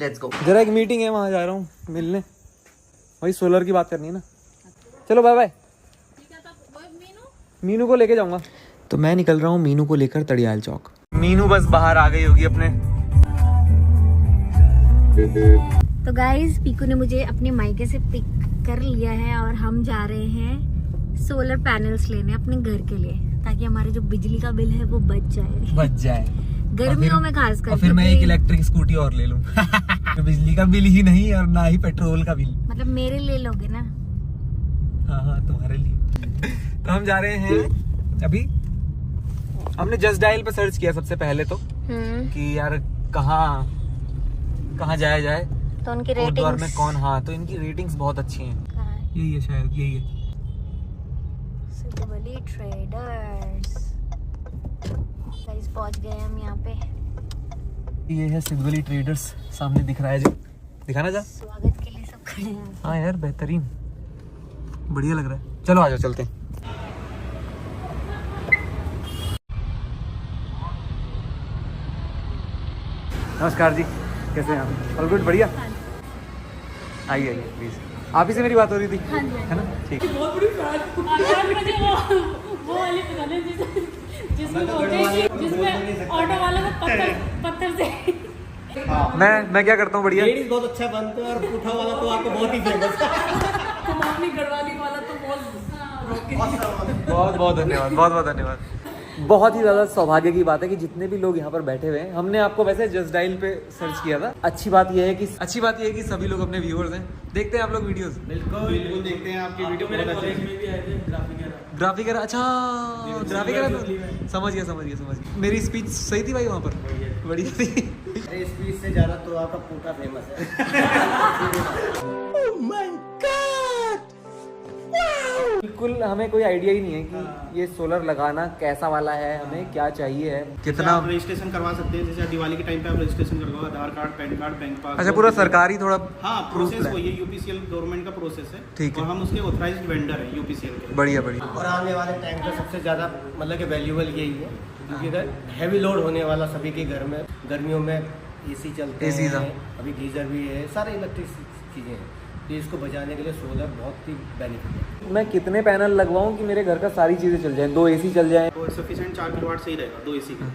Let's go. जरा एक meeting है, वहाँ जा रहा हूँ मिलने, वही सोलर की बात करनी है ना। चलो बाय बाय। मीनू को लेके जाऊंगा। तो मैं निकल रहा हूँ मीनू को लेकर तड़ियाल चौक। मीनू बस बाहर आ गई होगी अपने। तो गाइज पीकू ने मुझे अपने मायके से पिक कर लिया है और हम जा रहे हैं सोलर पैनल्स लेने अपने घर के लिए, ताकि हमारे जो बिजली का बिल है वो बच जाए गर्मियों में खास कर। फिर मैं एक इलेक्ट्रिक स्कूटी और ले लूं। तो बिजली का बिल ही नहीं और ना ही पेट्रोल का बिल। मतलब मेरे ले लोगे ना? हाँ तुम्हारे लिए। तो हम जा रहे हैं अभी। हमने जस्ट डायल पे सर्च किया सबसे पहले तो कि यार कहाँ जाया जाए, तो उनकी कोटद्वार में रेटिंग्स कौन। हाँ तो इनकी रेटिंग्स बहुत अच्छी हैं। यही है शायद, यही है सिद्धवली ट्रेडर्स। गाइस पहुंच गए हम यहाँ पे। ये है सिद्धवली ट्रेडर्स, सामने दिख रहा है जो। दिखाना जा। स्वागत के लिए सब खड़े हैं। हाँ यार बेहतरीन, बढ़िया लग रहा है। चलो आ जाओ चलते हैं। नमस्कार जी, कैसे हैं आप? ऑल गुड, बढ़िया। आइए आइए प्लीज। आप ही से मेरी बात हो रही थी है ना? ठीक। बहुत बड़ी मुझे वो वाली पता नहीं जिसमें बोलते हैं कि जिसमें ऑटो वाला को पत्थर से। मैं क्या करता हूँ बढ़िया। लेडीज बहुत अच्छा बनते हैं और पुठा वाला तो आपको बहुत ही फेमस है। कुमाऊनी गढ़वाली वाला तो बहुत बहुत धन्यवाद, बहुत बहुत धन्यवाद। बहुत ही ज़्यादा सौभाग्य की बात है कि जितने भी लोग यहाँ पर बैठे हुए हैं, हमने आपको वैसे जस्ट डायल पे सर्च किया था। अच्छी बात यह है कि सभी लोग अपने व्यूअर्स हैं। देखते हैं आप लोग वीडियोस? बिल्कुल देखते हैं आपकी वीडियो। मेरे कॉलेज में भी आए थे ग्राफिकर। अच्छा ग्राफिकर, समझ गया। मेरी स्पीच सही थी भाई वहाँ पर? बढ़िया थी। अरे स्पीच से ज़्यादा तो आपका पुठा फेमस है। बिल्कुल हमें कोई आइडिया ही नहीं है कि ये सोलर लगाना कैसा वाला है, हमें क्या चाहिए है, कितना। आप रजिस्ट्रेशन करवा सकते हैं, जैसे दिवाली के टाइम पे आप रजिस्ट्रेशन करवाओ, आधार कार्ड, पैन कार्ड, बैंक पास। अच्छा पूरा सरकारी थोड़ा। हाँ प्रोसेस वही है, यूपीसीएल गवर्नमेंट का प्रोसेस है। ठीक है। और हम उसके ऑथराइज्ड वेंडर हैं यूपीसीएल के। बढ़िया। और आने वाले टाइम पे सबसे ज़्यादा मतलब कि वैल्यूबल यही है, क्योंकि अगर हैवी लोड होने वाला सभी के घर में, गर्मियों में एसी चलते हैं, अभी गीजर भी है, सारे इलेक्ट्रिक चीज़ें हैं, तो इसको बचाने के लिए सोलर बहुत ही बेनिफिट है। मैं कितने पैनल लगवाऊं कि मेरे घर का सारी चीज़ें चल जाएं? 2 एसी चल जाएं? तो सफिशिएंट 4 किलोवाट सही रहेगा 2 एसी का।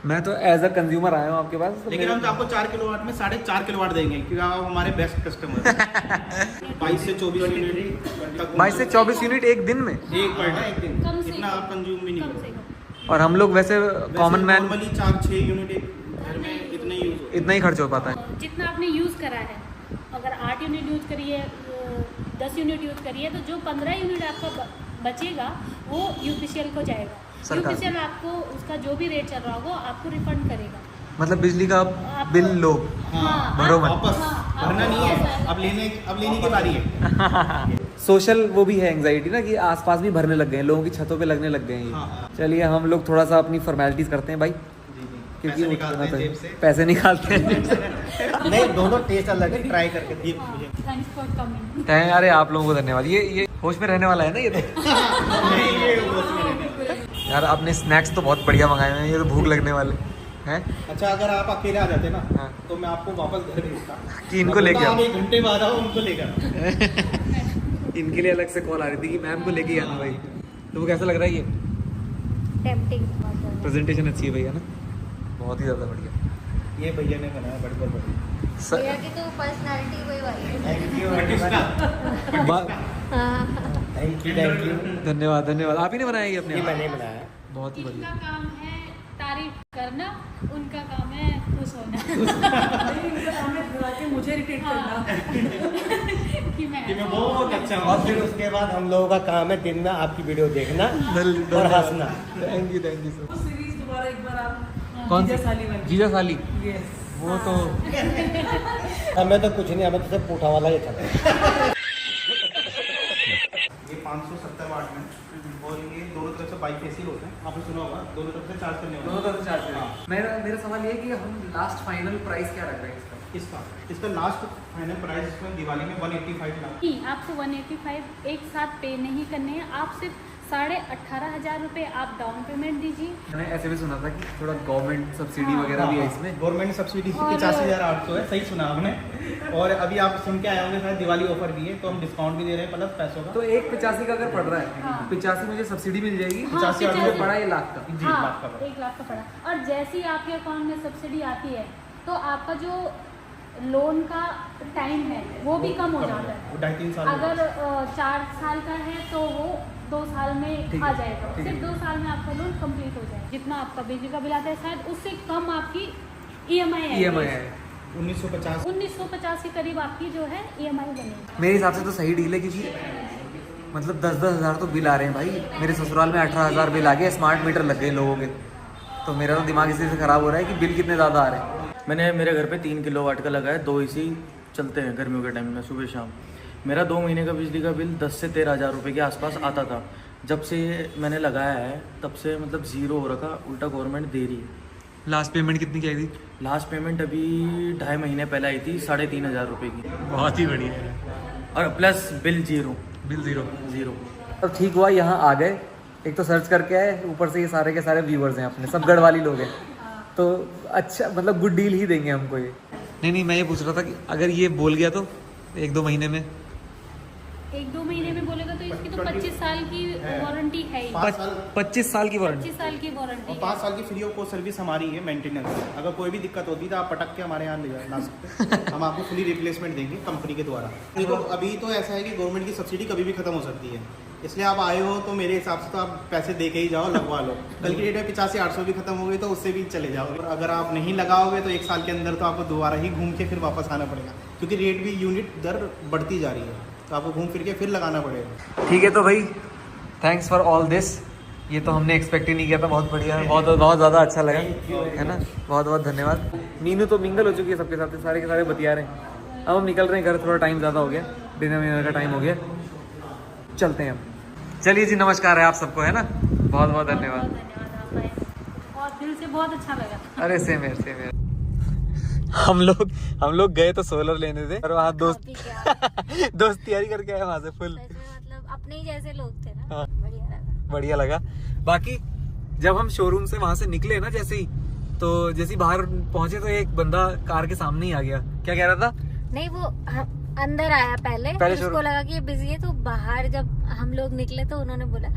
मैं तो एज अ कंज्यूमर आया हूँ आपके पास, तो लेकिन हम तो आपको 4 किलोवाट में 4.5 किलोवाट देंगे, क्योंकि आप हमारे बेस्ट कस्टमर हैं। 22 से 24 यूनिट तक। 22 से 24 यूनिट एक दिन में? एक पर डे, एक दिन कम से इतना कम। आप कंज्यूम भी नहीं करोगे। और हम लोग वैसे कॉमन मैन नॉर्मली 4-6 यूनिट एक घर में इतना ही यूज होता है। इतना ही खर्च हो पाता है। जितना आपने यूज़ करा है, अगर 8 यूनिट यूज़ करिए, 10 यूनिट यूज़ करिए, तो जो 15 यूनिट आपका बचेगा वो यूपीसीएल को जाएगा। यूपीसीएल आपको उसका जो भी रेट चल रहा होगा आपको रिफंड करेगा। मतलब बिजली का बिल लो, भरो मत। वापस भरना नहीं है, अब लेने की बारी है। सोशल वो भी है एंजाइटी ना, कि आसपास भी भरने लग गए हैं, लोगों की छतों पे लगने लग गए हैं ये। हाँ। चलिए हम लोग थोड़ा सा अपनी फॉर्मेलिटीज करते हैं भाई, क्योंकि पैसे निकालते हैं। नहीं, दोनों टेस्ट अलग है, ट्राई करके देखिए मुझे। Thanks for coming. अरे आप लोगों को धन्यवाद। ये होश में रहने वाला है ना ये तो। यार आपने स्नैक्स तो बहुत बढ़िया मंगाए हैं, ये तो भूख लगने वाले हैं। अच्छा अगर आप अकेले आ जाते ना, हाँ। तो मैं आपको वापस घर भेजता कि इनको लेके आओ। 1 घंटे बाद आओ, उनको लेकर। इनके लिए अलग से कॉल आ रही थी कि मैम को लेके आना भाई। तो वो कैसा लग रहा है ये? टेम्पटिंग। प्रेजेंटेशन अच्छी है भैया ना, बहुत ही ज़्यादा बढ़िया। ये भैया ने बनाया बड़ी भैया की तो पर्सनालिटी वही वाली है। Thank you, thank you. धन्यवाद। आप ही ने बनाया ये अपने ये आप? मैंने बनाया। बहुत ही बढ़िया। इनका काम है तारीफ करना, उनका काम है खुश होना। मुझे इरिटेट करना कि मैं बहुत अच्छा हूँ। और फिर उसके बाद हम लोगों का काम है दिन में आपकी वीडियो देखना और हंसना। Thank you sir. सीरीज दोबारा एक बार आप कौन सी? जीजा साली। वो तो हमें तो कुछ नहीं, हमें तो सिर्फ पुठा वाला ही था। ये 570 वाट में, और ये दोनों तरफ से बाईफेसियल होते हैं। आपने सुना होगा, दोनों तरफ से चार्ज करने होते हैं। दोनों तरफ से चार्ज करें। मेरा सवाल ये है कि हम लास्ट फाइनल प्राइस क्या रख रहे हैं इसका लास्ट फाइनल प्राइस इसमें दिवाली में 185 लाख। नहीं, आपको 185 एक साथ पे नहीं करने हैं। आप सिर्फ 18,500 रुपये आप डाउन पेमेंट दीजिए। मैंने ऐसे भी सुना था कि थोड़ा गवर्नमेंट सब्सिडी वगैरह भी है इसमें। गवर्नमेंट सब्सिडी और- 85,800 है, सही सुना आपने। और अभी आप सुन के आए होंगे शायद दिवाली ऑफर भी है, तो हम डिस्काउंट भी दे रहे हैं प्लस पैसों का। तो एक 85 का अगर पड़ रहा है, हाँ। 85 मुझे सब्सिडी मिल जाएगी, हाँ, 85 85 पड़ा 1 लाख का। जी, हाँ, लाख का पड़ा। 1 लाख का पड़ा। और जैसे ही आपके अकाउंट में सब्सिडी आती है तो आपका जो लोन का टाइम है वो भी कम हो जाता है। 2.5-3 साल अगर 4 साल का है तो वो 2 साल में ठीक आ है, जाएगा। ठीक है। सिर्फ 2 साल में आपका लोन कंप्लीट हो जाएगा। जितना आपका बिजली का बिल आता है शायद उससे कम आपकी EMI है। EMI है। 1950 1950 के करीब आपकी जो है EMI बनेगी। मेरे हिसाब से तो सही डील है, क्योंकि मतलब 10-10 हज़ार तो बिल आ रहे हैं भाई। मेरे ससुराल में 18,000 बिल आ गए, स्मार्ट मीटर लग गए लोगों के। तो मेरा तो दिमाग इसी से ख़राब हो रहा है कि बिल कितने ज़्यादा आ रहे हैं। मैंने मेरे घर पे 3 किलोवाट का लगा है, 2 AC चलते हैं गर्मियों के टाइम में सुबह शाम। मेरा 2 महीने का बिजली का बिल 10 से 13 हज़ार रुपये के आसपास आता था। जब से मैंने लगाया है तब से मतलब ज़ीरो हो रखा, उल्टा गवर्नमेंट दे रही है। लास्ट पेमेंट कितनी की आई थी? लास्ट पेमेंट अभी 2.5 महीने पहले आई थी 3,500 रुपये की, बहुत ही बढ़िया है। और plus bill zero. Bill zero. अब अब ठीक हुआ यहाँ आ गए, एक तो सर्च करके आए, ऊपर से ये सारे के सारे व्यूवर्स हैं अपने, सब गढ़वाली लोग हैं, तो अच्छा मतलब गुड डील ही देंगे हमको ये। नहीं, मैं ये पूछ रहा था कि अगर ये बोल गया तो 1-2 महीने में 1-2 महीने में बोलेगा तो इसकी तो 25 साल की वारंटी है ही। 25 साल की वारंटी। 25 साल की वारंटी और 5 साल की फ्री ऑफ कॉस्ट सर्विस हमारी है मेंटेनेंस। अगर कोई भी दिक्कत होती है तो आप पटक के हमारे यहाँ ला सकते हैं। हम आपको फुली रिप्लेसमेंट देंगे कंपनी के द्वारा। अभी तो ऐसा है कि गवर्नमेंट की सब्सिडी कभी भी खत्म हो सकती है, इसलिए आप आए हो तो मेरे हिसाब से तो आप पैसे दे के ही जाओ, लगवा लो। कल की डेट में 85-800 भी खत्म हो गई तो उससे भी चले जाओ। और अगर आप नहीं लगाओगे तो 1 साल के अंदर तो आपको दोबारा ही घूम के फिर वापस आना पड़ेगा, क्योंकि रेट भी यूनिट दर बढ़ती जा रही है, तो आपको घूम फिर के फिर लगाना पड़ेगा। ठीक है, तो भाई थैंक्स फॉर ऑल दिस। ये तो हमने एक्सपेक्ट ही नहीं किया था, बहुत बढ़िया है, बहुत ज़्यादा अच्छा लगा, है ना। बहुत बहुत धन्यवाद। मीनू तो मिंगल हो चुकी है सबके साथ, सारे के सारे बतिया रहे हैं। अब हम निकल रहे हैं घर, थोड़ा टाइम ज़्यादा हो गया, डिनर का टाइम हो गया, चलते हैं हम। चलिए जी, नमस्कार है आप सबको, है ना। बहुत बहुत धन्यवाद। धन्यवाद आपका, और दिल से बहुत अच्छा लगा। अरे सेम है। हम लोग गए तो सोलर लेने थे, और वहाँ दोस्त तैयारी करके आए वहाँ से फुल। मतलब अपने ही जैसे लोग थे ना। हाँ। बढ़िया लगा। बाकी जब हम शोरूम से वहाँ से निकले ना, जैसे ही बाहर पहुंचे तो एक बंदा कार के सामने ही आ गया। क्या कह रहा था? नहीं, वो अंदर आया पहले उसको शोरूम लगा कि ये बिजी है, तो बाहर जब हम लोग निकले तो उन्होंने बोला,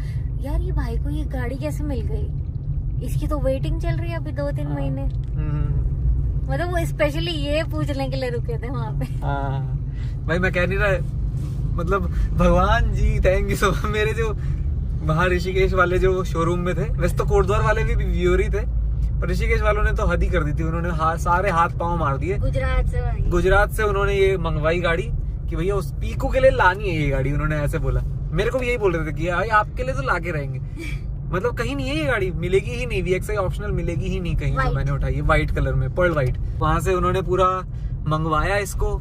यार ये भाई को ये गाड़ी कैसे मिल गई, इसकी तो वेटिंग चल रही है अभी 2-3 महीने। मतलब वो स्पेशली ये पूछने के लिए रुके थे वहाँ पे। हाँ भाई, मैं कह नहीं रहा, मतलब भगवान जी थैंक यू सो मच। मेरे जो वहाँ ऋषिकेश वाले जो शोरूम में थे, वैसे तो कोटद्वार वाले भी व्यूअर ही थे, पर ऋषिकेश वालों ने तो हद ही कर दी थी। उन्होंने सारे हाथ पांव मार दिए। गुजरात से उन्होंने ये मंगवाई गाड़ी कि भैया उस पीकू के लिए लानी है ये गाड़ी, उन्होंने ऐसे बोला। मेरे को भी यही बोल रहे थे कि भाई आपके लिए तो लाके रहेंगे। मतलब कहीं नहीं है ये गाड़ी, मिलेगी ही नहीं, VXI ऑप्शनल मिलेगी ही नहीं कहीं। जो मैंने उठाई है व्हाइट कलर में, पर्ल व्हाइट, वहां से उन्होंने पूरा मंगवाया इसको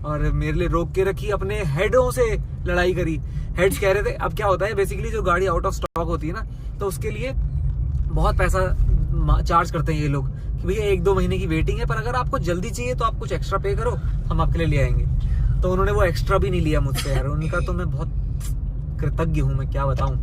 और मेरे लिए रोक के रखी, अपने हेडों से लड़ाई करी। हेड्स कह रहे थे, अब क्या होता है बेसिकली जो गाड़ी आउट ऑफ स्टॉक होती है ना, तो उसके लिए बहुत पैसा चार्ज करते हैं ये लोग कि भैया 1-2 महीने की वेटिंग है, पर अगर आपको जल्दी चाहिए तो आप कुछ एक्स्ट्रा पे करो, हम आपके लिए ले आएंगे। तो उन्होंने वो एक्स्ट्रा भी नहीं लिया मुझसे यार, उनका तो मैं बहुत कृतज्ञ हूँ, मैं क्या बताऊँ।